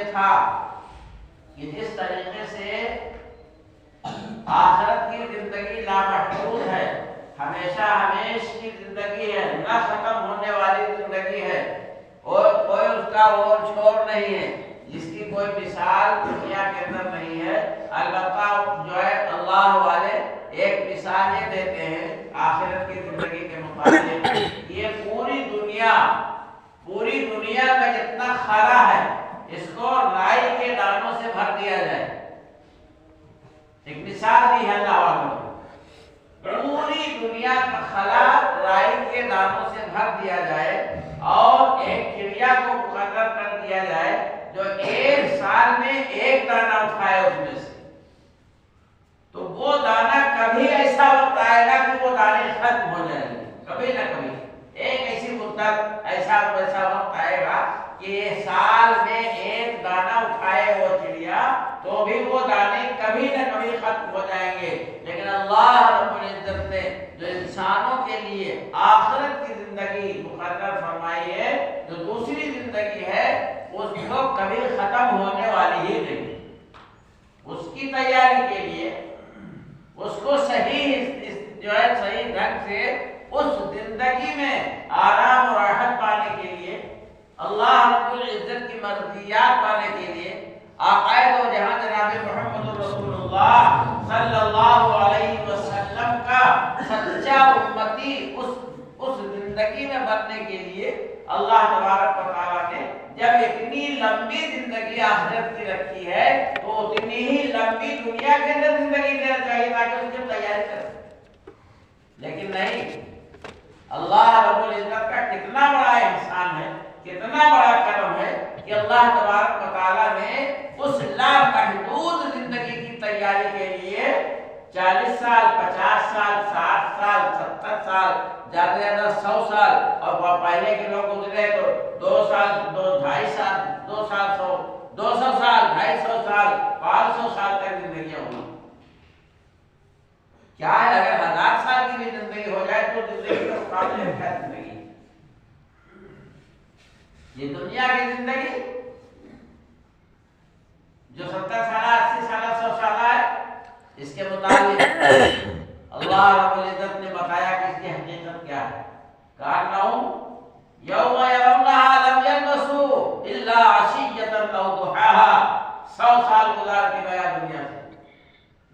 یہ تھا کہ جس طریقے سے آخرت کی زندگی لامحدود ہے، ہمیشہ ہمیش کی زندگی ہے، نہ ختم ہونے والی زندگی ہے، اور کوئی اس کا اور چھوڑ نہیں ہے، جس کی کوئی مثال دنیا کے اندر نہیں ہے۔ البتہ جو ہے اللہ والے ایک مثال یہ دیتے ہیں آخرت کی زندگی کے متعلق، یہ پوری دنیا میں جتنا خلا ہے اس کو رائی کے دانوں سے بھر دیا جائے۔ ایک مثال دی ہے اللہ والوں، پوری دنیا کا خلا رائی کے دانوں سے بھر دیا جائے اور ایک چڑیا کو مقرر کر دیا جائے جو ایک سال میں ایک دانہ اٹھائے اس میں سے، تو وہ دانہ کبھی ایسا وقت آئے گا کہ وہ دانے ختم ہو جائیں گے، کبھی نہ کبھی ایک ایسی مدت ایسا وقت آئے گا کہ سال میں ایک دانہ اٹھائے وہ چڑیا تو بھی وہ دانے کبھی نہ کبھی ختم ہو جائیں گے۔ لیکن اللہ رب العزت نے جو انسانوں کے لیے آخرت کی زندگی مقرر فرمائی ہے، جو دوسری زندگی ہے، اس کو کبھی ختم ہونے والی ہی نہیں، اس کی تیاری کے لیے اس کو صحیح ڈھنگ سے اس زندگی میں آرام اور راحت پانے کے لیے، اللہ رب العزت کی مرضیات پانے کے لیے، عقائد و جہاں جناب محمد رسول اللہ صلی اللہ علیہ وسلم کا سچا امتی اس زندگی میں بننے کے لیے اللہ تبارک و تعالیٰ نے جب اتنی لمبی زندگی آخرت کی رکھی ہے تو اتنی ہی لمبی دنیا کے اندر زندگی دینا چاہیے تاکہ اس کی تیاری کر سکے، لیکن نہیں۔ اللہ رب العزت کا کتنا بڑا احسان ہے، کتنا بڑا کرم ہے کہ اللہ تبارک و تعالیٰ نے اس لامحدود زندگی کی تیاری کے لیے 40 سال، 50 سال، 60 سال، 70 سال، زیادہ سے زیادہ 100 سال، اور پہلے کے لوگ گزرے تو 2 سال، 2.5 سال، 2 سال، 200 سال، 250 سال، 500 سال تک زندگیاں ہوئی۔ کیا ہے اگر 1000 سال کی بھی زندگی ہو جائے تو زندگی کے مقابلے میں کیا زندگی؟ یہ دنیا کی زندگی جو 70 سالہ، 80 سالہ، 100 سالہ ہے، اس کے مطابق اللہ رب العزت نے بتایا کہ اس کی حقیقت کیا ہے۔ کأنهم یوم یرونها لم یلبثوا الا عشیۃ او ضحاها، 100 سال گزار کے گیا دنیا سے،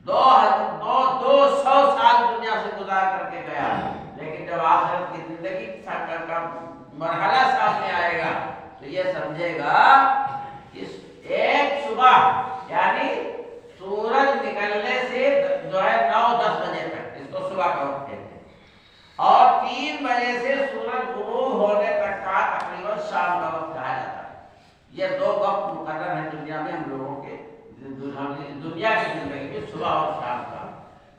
200 سال دنیا سے گزار کر کے گیا، لیکن جب آخرت کی زندگی کا مرحلہ سامنے آئے گا تو یہ سمجھے گا کہ ایک صبح یعنی سورج نکلنے سے جو ہے 9-10 بجے تک، اس کو صبح کا وقت کہتے ہیں، اور 3 بجے سے سورج غروب ہونے تک کا تقریباً شام کا وقت کہا جاتا ہے۔ یہ 2 وقت مقرر ہیں دنیا میں ہم لوگوں کے، دنیا کی زندگی میں، صبح اور شام کا۔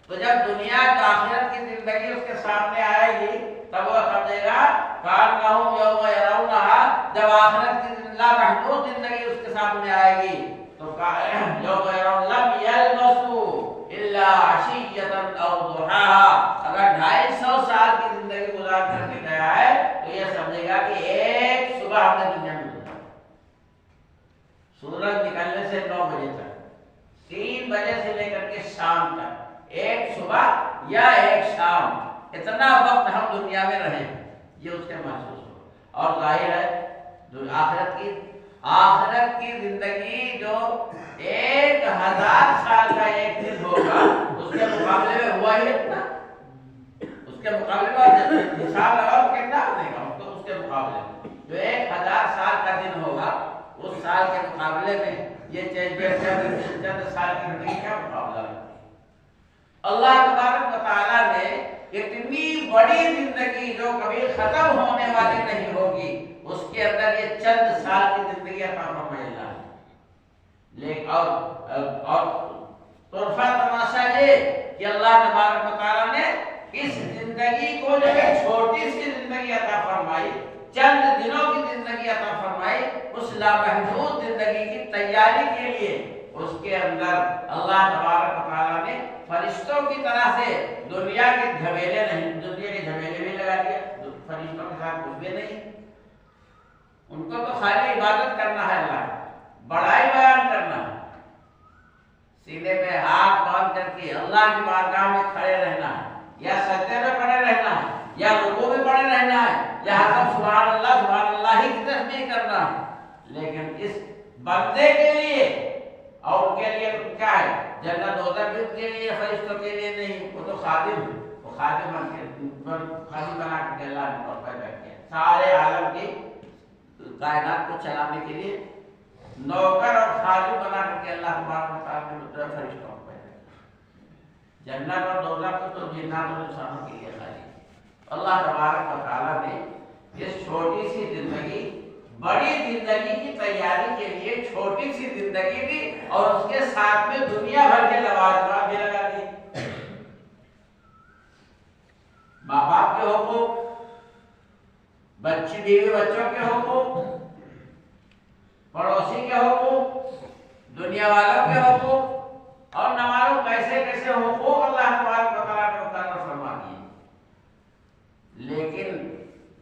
تو جب دنیا کی آخرت کی زندگی اس کے سامنے آئے گی تب وہ سمجھے گا کأنهم یوم یرونہا، جب آخرت کی لامحدود زندگی اس کے سامنے آئے گی تو یوم یرون لم یلبثوا الا عشیۃ او ضحاها، اگر 250 سال کی زندگی گزار کر کے گیا ہے تو یہ سمجھے گا کہ ایک صبح ہم نے دنیا میں گزارا، سورج نکلنے سے 9 بجے تک، 3 بجے سے لے کر کے شام تک، ایک صبح یا ایک شام، اتنا وقت ہم دنیا میں رہے، یہ اس کے محسوس ہو۔ اور ظاہر ہے آخرت کی زندگی جو 1000 سال کا ایک دن ہوگا اس کے مقابلے میں ہوا ہی اتنا، اس کے مقابلے میں حساب لگاؤ کتنا بنے گا اس کے مقابلے میں، جو 1000 سال کا دن ہوگا اس سال کے مقابلے میں یہ چند سال کی زندگی کا مقابلہ ہے۔ اللہ تبارک و تعالیٰ نے اتنی بڑی زندگی جو کبھی ختم ہونے والی نہیں ہوگی اس کے اندر یہ چند سال کی زندگی عطا فرمائی اللہ نے، لیکن اور طرفہ تماشا یہ کہ اللہ تبارک و تعالیٰ نے اس زندگی کو جو ہے چھوٹی سی زندگی عطا فرمائی، چند دنوں کی زندگی عطا فرمائی، اس لامحدود زندگی کی تیاری کے لیے اس کے اندر اللہ تبارک و تعالیٰ نے فرشتوں کی طرح سے دنیا کے جھمیلے نہیں، دنیا کے جھمیلے بھی لگا دیا، فرشتوں کے ساتھ کچھ بھی نہیں، ان کو تو خالی عبادت کرنا ہے اللہ، بڑائی سینے میں ہاتھ باندھ کر کے اللہ کی بارگاہ میں کھڑے رہنا ہے، یا سجدے میں پڑے رہنا ہے، یا رکوع میں پڑے رہنا ہے، یا ہر سبحان اللہ ہی کی تسبیح کرنا ہے۔ لیکن اس بندے کے لیے اور ان کے لیے کیا ہے؟ جنت دوزخ بھی ان کے لیے، فرشتوں کے لیے نہیں، وہ تو خادم ہے، وہ خادم بنا کر کے اللہ نے طور پیدا کیا سارے عالم کی کائنات کو چلانے کے لیے نوکر اور خادم بنا کر کے اللہ تبارک و تعالیٰ نے فرشتوں کو پیدا کیا۔ جنت اور دوزخ تو جنات اور انسانوں کے لیے خالی۔ اللہ تبارک و تعالیٰ نے اس چھوٹی سی زندگی بڑی زندگی کی تیاری کے لیے چھوٹی سی زندگی دی اور اس کے ساتھ میں دنیا بھر کے لوازمات بھی لگا دی۔ ماں باپ کے حقوق، بچی بیوی بچوں کے حقوق، پڑوسی کے حقوق، دنیا والوں کے حقوق، اور نہ معلوم کیسے کیسے حقوق اللہ تبارک و تعالیٰ نے مقرر فرما دیے۔ لیکن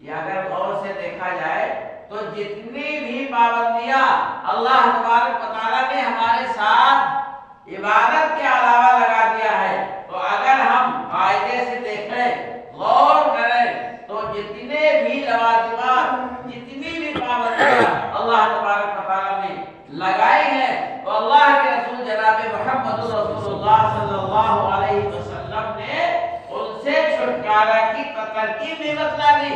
یہ اگر غور سے دیکھا جائے تو جتنی بھی پابندیاں اللہ تبارک و تعالیٰ نے ہمارے ساتھ عبادت کے علاوہ لگا دیا ہے، تو اگر ہم قاعدے سے دیکھیں، غور کریں، تو جتنے بھی لوازمات، جتنی بھی پابندیاں اللہ تبارک و تعالیٰ نے لگائی ہیں، تو اللہ کے رسول جناب محمد رسول اللہ صلی اللہ علیہ وسلم نے ان سے چھٹکارا کی ترکیب بھی بتلا دی۔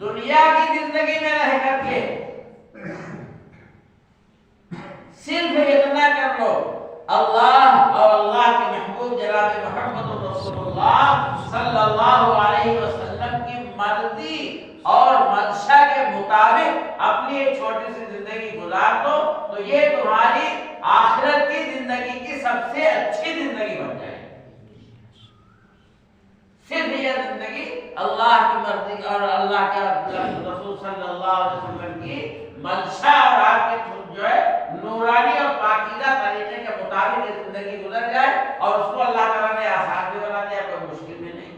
دنیا کی زندگی میں رہ کر کے صرف اتنا کر لو، اللہ اور اللہ کے محبوب جناب محمد رسول اللہ صلی اللہ علیہ وسلم کی مرضی اور منشا کے مطابق اپنی ایک چھوٹی سی زندگی گزار دو، تو یہ تمہاری آخرت کی زندگی کی سب سے اچھی زندگی بن جائے گی۔ صرف یہ زندگی اللہ کی مرضی اور اللہ کے رسول صلی اللہ علیہ وسلم کی منشا اور آپ کے جو ہے نورانی اور پاکیزہ طریقے کے مطابق یہ زندگی گزر جائے، اور اس کو اللہ تعالیٰ نے آسان بھی بنا دیا، کوئی مشکل بھی نہیں۔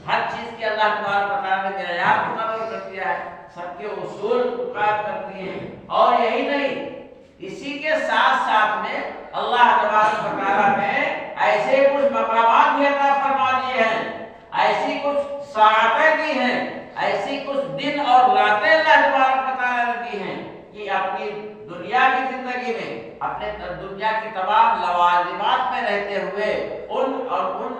ہر چیز کے اللہ تبارک و تعالیٰ نے معیار مقرر کر دیا ہے، سب کے اصول قائم کر دیے ہیں۔ اور یہی نہیں، اسی کے ساتھ ساتھ میں اللہ تبارک و تعالیٰ نے ایسے کچھ مقامات بھی عطا فرما دیے ہیں، ایسی کچھ ساعتیں دی ہیں، ایسی کچھ دن اور راتیں اللہ تبارک و تعالیٰ نے دی ہیں کہ اپنی دنیا کی زندگی میں، اپنے دنیا کی تمام لوازمات میں رہتے ہوئے ان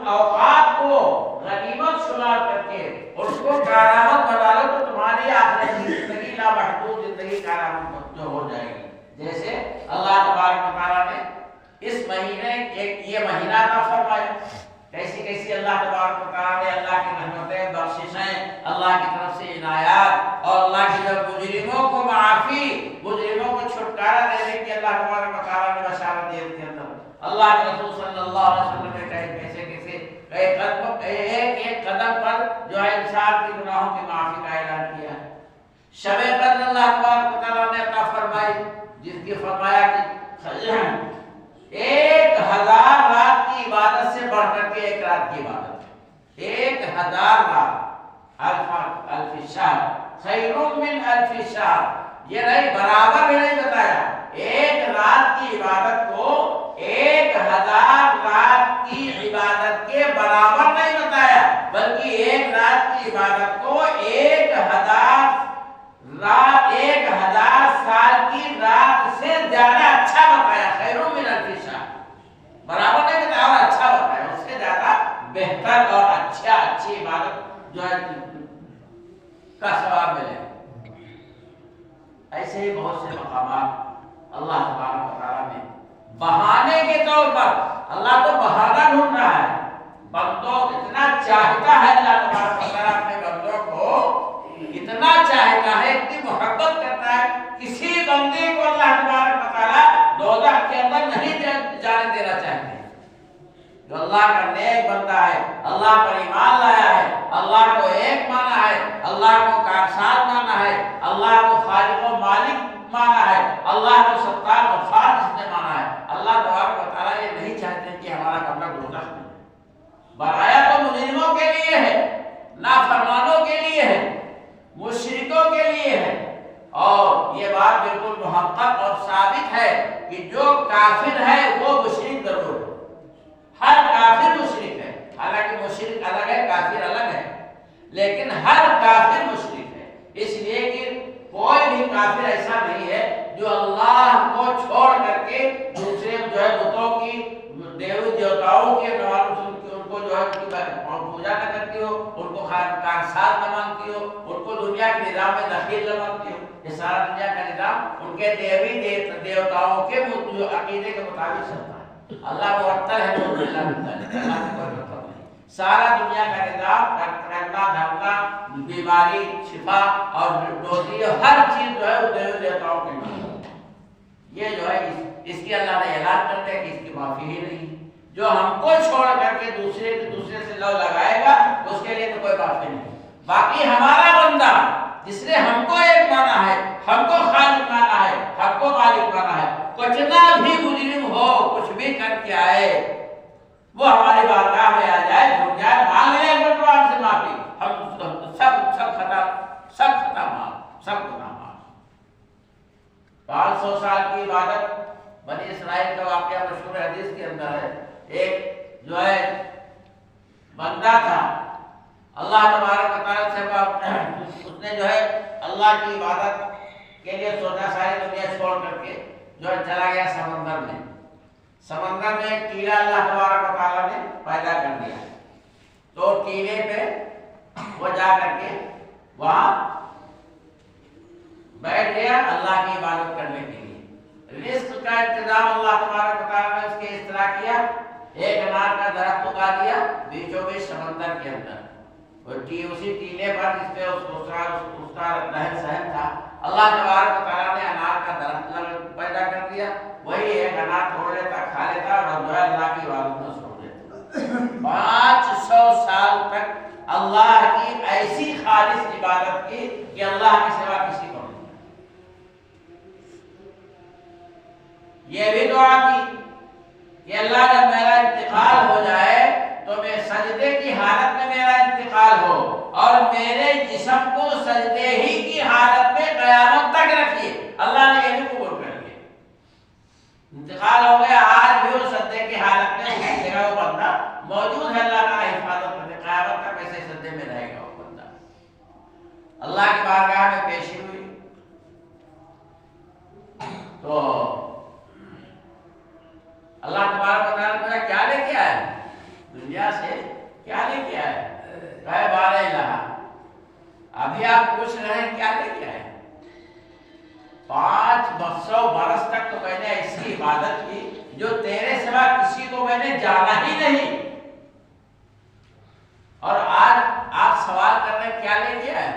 اوقات کو غنیمت شمار کر کے اس کو کارآمد بنا لو، تو تمہاری آخرت کی زندگی لامحدود زندگی کارآمد جو ہو جائے گی۔ جیسے اللہ تبارک و تعالیٰ نے اس مہینے یہ مہینہ عطا فرمایا، کیسی کیسی اللہ تبارک و تعالیٰ نے اللہ کی رحمتیں، بخششیں، اللہ کی طرف سے عنایات، اور اللہ کی جب مجرموں کو معافی، مجرموں کو چھٹکارا دینے کی اللہ تبارک و تعالیٰ نے بشارت دی کے اندر اللہ کے رسول صلی اللہ علیہ وسلم نے کہے کیسے کیسے ایک قدم پر جو ہے انسان کی گناہوں کی معافی کا اعلان کیا ہے۔ شب قدر اللہ تبارک و تعالیٰ نے عطا فرمائی، جس کی فرمایا کہ 1000 رات کی عبادت سے بڑھ کر کے ایک رات کی عبادت، 1000 رات، الف شہر خیر من الف شہر، یہ نہیں برابر بھی نہیں بتایا، ایک رات کی عبادت کو 1000 رات کی عبادت کے برابر نہیں بتایا، بلکہ ایک رات کی عبادت کو 1000 سال کی رات سے زیادہ اچھا بتایا، خیر من الف شہر، برابر نہیں بتایا اور اچھا بتایا، اس سے زیادہ بہتر اور اچھی عبادت جو ہے کا ثواب ملے۔ ایسے ہی بہت سے مقامات اللہ تبارک و تعالیٰ نے بہانے کے طور پر، اللہ تو بہانہ ڈھونڈ رہا ہے، بندوں اتنا چاہتا ہے اللہ تبارک و تعالیٰ اپنے بندوں کو اتنا چاہتا ہے، اتنی محبت کرتا ہے، کسی بندے کو اللہ تبارک و تعالیٰ دوزخ کے اندر نہیں جانے دینا چاہتے۔ جو اللہ کا نیک بندہ ہے، اللہ پر ایمان لایا ہے، اللہ کو ایک مانا ہے، اللہ کو کارساز مانا ہے، اللہ کو خالق و مالک مانا ہے، اللہ کو ستار غفار جس نے مانا ہے، اللہ تبارک و تعالیٰ یہ نہیں چاہتے کہ ہمارا کمرہ دوزخ میں، بنایا تو مجرموں کے لیے ہے، نافرمانوں کے لیے ہے، مشرکوں کے لیے ہے، اور یہ بات بالکل محقق اور ثابت ہے کہ جو کافر ہے وہ مشرک ضرور ہے، ہر کافر مشرک ہے، حالانکہ مشرک الگ ہے کافر الگ ہے، لیکن ہر کافر مشرک ہے، اس لیے کہ کوئی بھی کافر ایسا نہیں ہے جو اللہ کو چھوڑ کر کے دوسرے جو ہے بتوں کی دیوتاؤں کے ان کو جو ہے پوجا نہ کرتی ہو، ان کو کارساز نہ مانتی ہو، ان کو دنیا کے نظام میں دخیل نہ مانتی ہو۔ یہ سارا دنیا کا نظام ان کے دیوتاؤں کے عقیدے کے مطابق چلتا ہے۔ اللہ معطل ہے، اللہ سے کوئی مطلب نہیں۔ سارا دنیا کا نظام کرنا دھرنا، بیماری شفا اور روزی ہر چیز جو ہے وہ دیوتاؤں کے مطابق، یہ جو ہے اس کی اللہ نے اعلان کر دیا کہ اس کی معافی ہی نہیں۔ جو ہم کو چھوڑ کر کے دوسرے سے لو لگائے گا اس کے لیے تو کوئی معافی نہیں۔ باقی ہمارا بندہ جس نے ہم کو ایک مانا ہے، ہم کو خالق مانا ہے، ہم کو مالک مانا ہے، کتنا بھی مجرم ہو کچھ بھی کر کے آئے، وہ ہماری بارگاہ میں آ جائے، جھک جائے، مانگ لے ہم سے معافی، ہم سب خطا معاف، سب گناہ معاف۔ 500 سال کی عبادت، بنی اسرائیل کا واقعہ مشہور حدیث کے اندر ہے۔ ایک جو ہے بندہ تھا، اللہ تبارک و تعالیٰ سے اس نے جو ہے اللہ کی عبادت کے لیے سوچا، ساری دنیا چھوڑ کر کے جو ہے چلا گیا سمندر میں۔ سمندر میں ایک ٹیلا اللہ تبارک و تعالیٰ نے پیدا کر دیا، تو ٹیلے پہ وہ جا کر کے وہاں بیٹھ گیا اللہ کی عبادت کرنے کے لیے۔ رزق کا انتظام اللہ تبارک و تعالیٰ نے اس کے اس طرح کیا، ایک انار کا درخت اگا دیا بیچوں بیچ سمندر کے اندر، اسی ٹیلے پر جس پہ اس کا رہن سہن تھا، اللہ تبارک و تعالیٰ نے انار کا درخت پیدا کر دیا، وہی ایک انار توڑ لیتا کھا لیتا اور جو ہے اللہ کی عبادت میں سو لیتا۔ 500 سال تک اللہ کی ایسی خالص عبادت کی کہ اللہ کے سوا کسی کو نہیں۔ یہ بھی دعا کی کہ اللہ جب میرا انتقال ہو جائے تو میں سجدے کی حالت میں میرا انتقال ہو، اور میرے جسم کو سجدے ہی کی حالت میں قیامت تک رکھیے۔ اللہ نے یہ بھی قبول کر لیا، انتقال ہو گیا، آج بھی وہ سجدے کی حالت میں اس جگہ وہ بندہ موجود ہے، اللہ کا حفاظت کرتے قیامت تک ایسے سجدے میں رہے گا وہ بندہ۔ اللہ کی بارگاہ میں پیشی ہوئی تو اللہ تبارک و تعالیٰ نے کیا لے کے آئے دنیا سے، کیا لے کے آئے؟ کہے بار الہ، ابھی آپ پوچھ رہے ہیں کیا لے کے آئے؟ 500 برس تک تو میں نے ایسی عبادت کی جو تیرے سوا کسی کو میں نے جانا ہی نہیں، اور آج آپ سوال کر رہے ہیں کیا لے کے آئے؟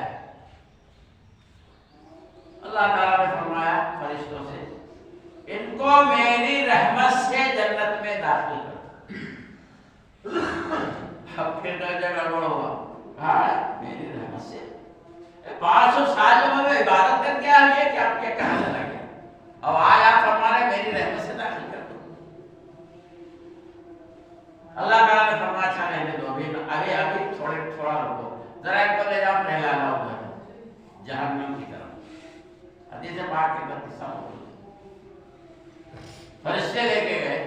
اللہ تعالیٰ نے فرمایا فرشتوں سے، ان کو میری رحمت سے جنت میں داخل کر۔ اب پھر جگہ گڑبڑ ہوا، کہا میری رحمت سے 500 سال جو میں عبادت کر کے آ گیا کہ آپ کیا کہاں چلا گیا، اب آج آپ فرما رہے میری رحمت سے داخل کر دو۔ اللہ تعالیٰ نے فرمایا اچھا رہنے دو، ابھی تھوڑا رکو، ذرا ان کو لے جاؤ پہلانا ادھر جہنم کی طرف۔ حدیث پاک کے اندر قصہ ہو، فرشتے لے کے گئے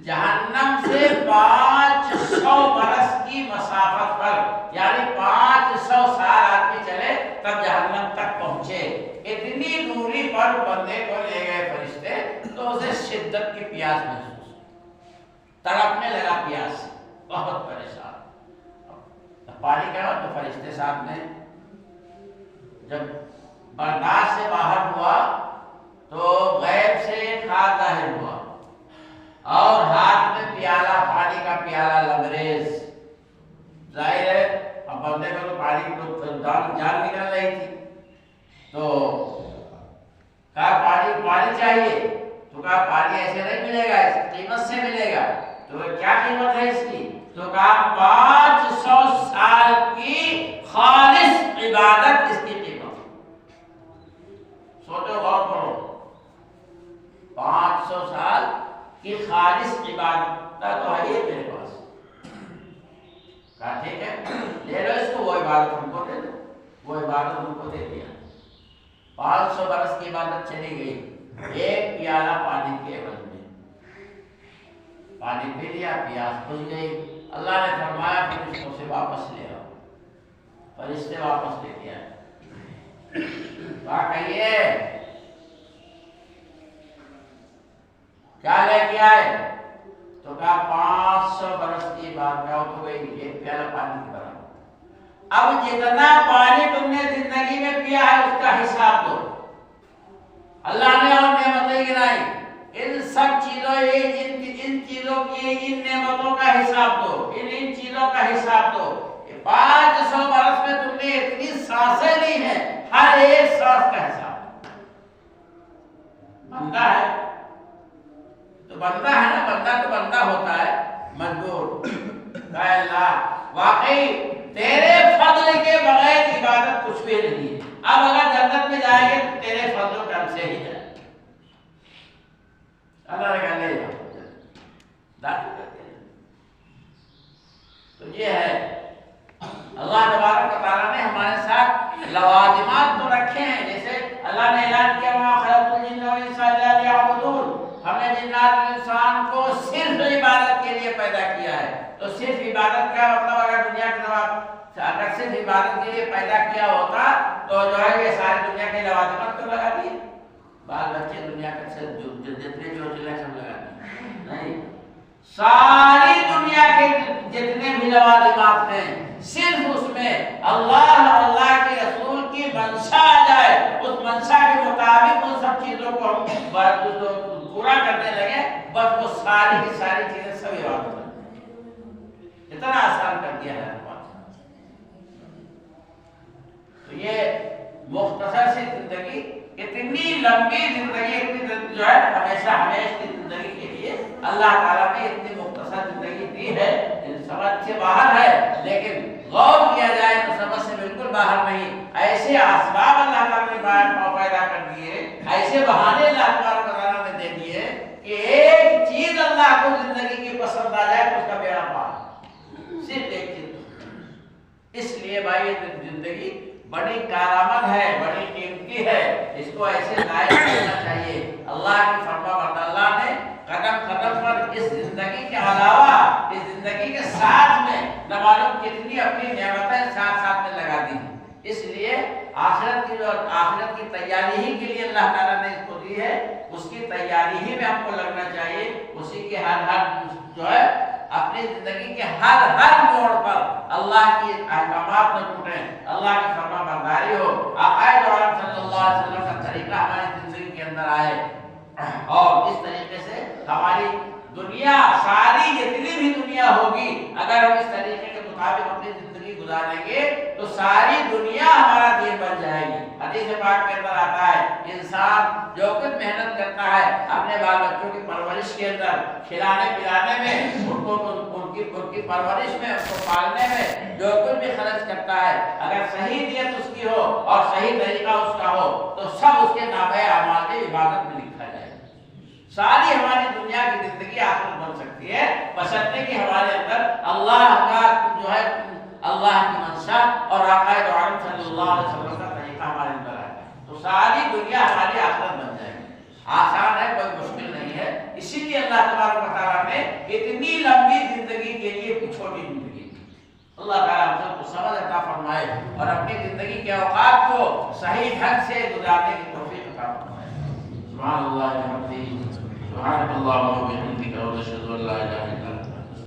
جہنم سے 500 برس کی مسافت پر، یعنی 500 سال آدمی چلے تب جہنم تک پہنچے۔ اتنی دوری پر بندے کو لے گئے فرشتے تو اسے شدت کی پیاس محسوس، تڑپنے لگا پیاس سے، بہت پریشان۔ پانی کا تو فرشتے صاحب نے جب برداشت سے باہر ہوا تو غیب سے ایک ہاتھ ظاہر ہوا اور ہاتھ میں پیالہ، پانی کا پیالہ لبریز، ظاہر ہے اب بندے کو تو پانی کو جان نکل رہی تھی، تو کہا پانی چاہیے، تو کہا پانی ایسے نہیں ملے گا، اس قیمت سے ملے گا، تو کیا قیمت ہے اس کی؟ تو کہا 500 سال کی خالص عبادت اس کی قیمت۔ سوچو غور کرو، 500 سال کی خالص عبادت تو ہے یہ میرے پاس، کہا ٹھیک ہے لے لو اس کو، وہ عبادت ہم کو دے دو، وہ عبادت ہم کو دے دیا۔ 500 برس کی عبادت چلی گئی، ایک پیالہ پانی کے عوض میں پانی پی لیا، پیاس بجھ گئی، اللہ نے فرمایا فرشتوں سے واپس لے آؤ، فرشتے واپس لے کے آئے، کہا کہیے کیا لے کے آئے؟ تو کہا 500 برس کی بات میں تو گئی ایک پیالہ پانی کی برابر۔ اب جتنا پانی تم نے زندگی میں پیا ہے اس کا حساب دو۔ اللہ نے اور نعمتیں گنائی، ان سب چیزوں ان چیزوں کی ان نعمتوں کا حساب دو، ان چیزوں کا حساب دو۔ 500 برس میں تم نے اتنی سانسیں لی ہیں، ہر ایک سانس کا حساب بندہ ہے تو بندہ ہے نا، بندہ تو بندہ ہوتا ہے مجبور۔ اے اللہ واقعی تیرے فضل کے بغیر عبادت کچھ بھی نہیں ہے، اب اگر جنت میں جائیں گے تو تیرے فضل و کرم سے ہی جائیں، اللہ نے کہا لے جاؤ داخل کر کے۔ تو یہ ہے اللہ تبارک و تعالیٰ نے ہمارے ساتھ لوازمات تو رکھے ہیں، جیسے اللہ نے اعلان کیا وَمَا خَلَقْتُ الْجِنَّ وَالْإِنسَ إِلَّا لِيَعْبُدُونِ، ہم نے جنات اور انسان کو صرف عبادت کے لیے پیدا کیا ہے۔ تو صرف عبادت کا مطلب اگر دنیا کے نواب اگر صرف عبادت کے لیے پیدا کیا ہوتا تو جو ہے یہ ساری دنیا کے لوازمات کو لگا دیے، بال بچے دنیا کے جتنے جو چلے سب لگا دیے، نہیں، ساری دنیا کے جتنے بھی لوازمات ہیں صرف اس میں اللہ اور اللہ کے رسول کی منشا آ جائے، اس منشا کے مطابق ان سب چیزوں کو ہم پورا کرنے لگے، بس وہ ساری کی ساری چیزیں سب عبادت ہیں۔ اتنا آسان کر دیا ہے تو یہ مختصر سی زندگی، اتنی لمبی زندگی، اتنی جو ہے ہمیشہ ہمیشہ کی زندگی کے لیے اللہ تعالیٰ نے اتنی مختصر زندگی دی ہے، سمجھ سے باہر ہے، لیکن غور کیا جائے تو سمجھ سے بالکل باہر نہیں۔ ایسے اسباب اللہ تعالیٰ نے پیدا کر دیے، ایسے بہانے اللہ تعالیٰ نے دے دیے کہ ایک چیز اللہ کو زندگی کی پسند آ جائے تو اس کا بیڑا پار، صرف ایک چیز۔ اس لیے بھائی زندگی بڑی کارآمد ہے، بڑی قیمتی ہے، اس کو ایسے ضائع کرنا چاہیے۔ اللہ کی فرما برداری، اللہ نے قدم قدم پر اس زندگی کے علاوہ اس زندگی کے ساتھ میں نہ معلوم کتنی اپنی نعمتیں ساتھ ساتھ میں لگا دی ہیں۔ اس لیے آخرت کی تیاری ہی کے لیے اللہ تعالیٰ نے اس کو دی ہے، اس کی تیاری ہی میں ہم کو لگنا چاہیے، اسی کے ہر جو ہے اپنی زندگی کے ہر موڑ پر اللہ کی احکامات نہ ٹوٹیں، اللہ کی فرما برداری ہو، آقا دو عالم صلی اللہ علیہ وسلم کا طریقہ ہماری زندگی کے اندر آئے، اور اس طریقے سے ہماری دنیا، ساری جتنی بھی دنیا ہوگی، اگر ہم اس طریقے کے مطابق اپنی زندگی گزاریں گے تو ساری دنیا ہمارا دین بن جائے گی۔ حدیث پاک کے اندر آتا ہے انسان جو کچھ محنت کرتا ہے اپنے بال بچوں کی پرورش کے اندر، کھلانے پلانے میں، ان کی پرورش میں، ان کو پالنے میں جو کچھ بھی خرچ کرتا ہے، اگر صحیح نیت اس کی ہو اور صحیح طریقہ اس کا ہو تو سب اس کے نامۂ اعمال میں عبادت میں لکھا جائے۔ ساری ہماری دنیا کی زندگی آخرت بن سکتی ہے، بشرطے کہ ہمارے اندر اللہ کا جو ہے اللہ کی منشا اور آقا دو عالم صلی اللہ علیہ وسلم کا طریقہ ہمارے اندر آئے تو ساری دنیا ہماری آخرت بن جائے گی۔ آسان ہے، کوئی مشکل نہیں ہے، اسی لیے اللہ تبارک و تعالیٰ نے اتنی لمبی زندگی کے لیے چھوٹی زندگی دی۔ اللہ تعالیٰ ہم سب کو سمجھ عطا فرمائے اور اپنی زندگی کے اوقات کو صحیح ڈھنگ سے گزارنے کی توفیق عطا فرمائے۔ سبحان اللہ وبحمدہ، سبحان اللہ وبحمدہ۔